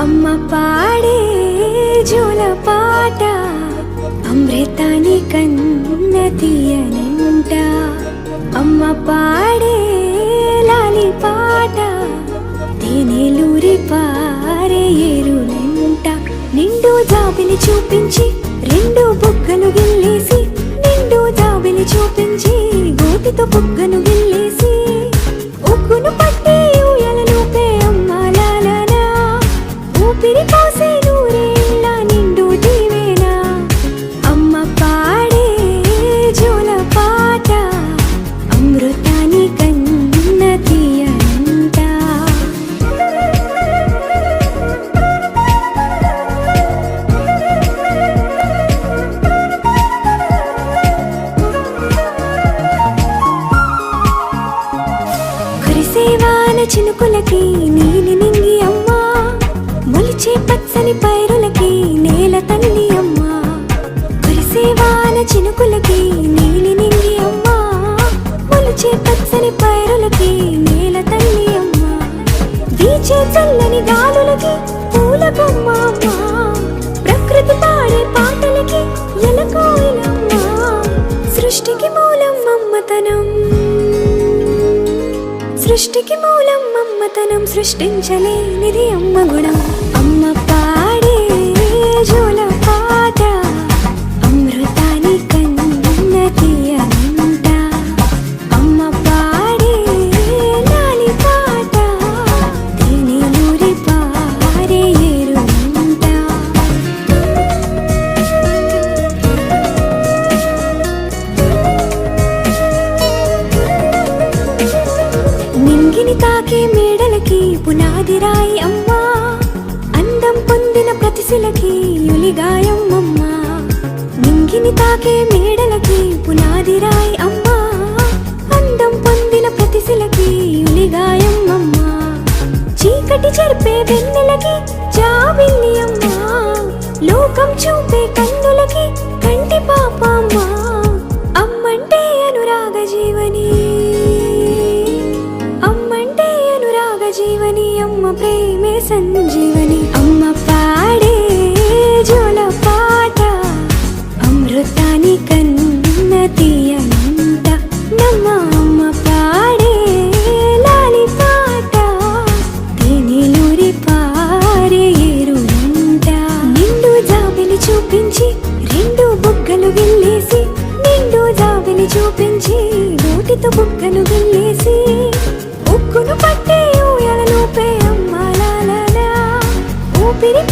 అమ్మ పాడే జోల పాట అమృతాని కన్న తీయనంట. అమ్మ పాడే లాలి పాట తేనెలూరి పారే ఏరులంట. నిండు జాబిలి చూపించి రెండు బుగ్గలు గిల్లేసి, నిండు జాబిలి చూపించి గోటితో బుగ్గను గిల్లేసి, ఉగ్గును పట్టి ఊయలను పే అమ్మ లాలనా, ఊపిరి పోసే నూరేళ్ళ నిండు దీవేనా. అమ్మ పాడే జోల పాట అమృతాని కన్న తీయనంట. కురిసేవాన చినుకులకి నీలి నింగి అమ్మా, మొలిచే పచ్చని పైరులకి నేల తల్లి అమ్మా. కురిసేవాన చినుకులకి నీలి నింగి అమ్మా, మొలిచే పచ్చని పైరులకి నేల తల్లి అమ్మా. వీచే చల్లని గాలులకి పూల బొమ్మ అమ్మా, ప్రకృతి పాడే పాటలకి ఎలకోయిలమ్మా. సృష్టికి మూలం మమ్మతనం, సృష్టికి మూలం మమ్మతనం, సృష్టించలేనిది అమ్మ గుణం. అమ్మ పాడే జోల పాట అమృతాని కన్న తీయనంట. అమ్మ పాడే లాలి పాట తేనెలూరి పారే ఏరులంట. నింగిని తాకే మేడలకి పునాది రాయి అమ్మా, అందం పొందిన ప్రతిశిలకి యులిగాయం అమ్మా. నింగిని తాకే మేడలకి పునాది రాయి అమ్మా, అందం పొందిన ప్రతిశిలకి యులిగాయం అమ్మా. చీకటి చెరిపే వెన్నెలకి జాబిల్లి అమ్మా, లోకం చూపే కన్నులకి కంటి పాప అమ్మా. అమ్మంటే అనురాగ జీవని, అమ్మంటే అనురాగ జీవని, అమ్మ ప్రేమే సంజీవని. అమ్మ పాడే జోల పాట అమృతాని కన్న తీయనంట. నమ్మ అమ్మ పాడే లాలి పాట తేనెలూరి పారే ఏరులంట. నిండు జాబిలి చూపించి రెండు బుగ్గలు గిల్లేసి, నిండు జాబిలి చూపించి నోటితో బుగ్గను గిల్లేసి, ఉగ్గును పట్టి ఊయలను పే అమ్మ లాలనా, ఊపిరి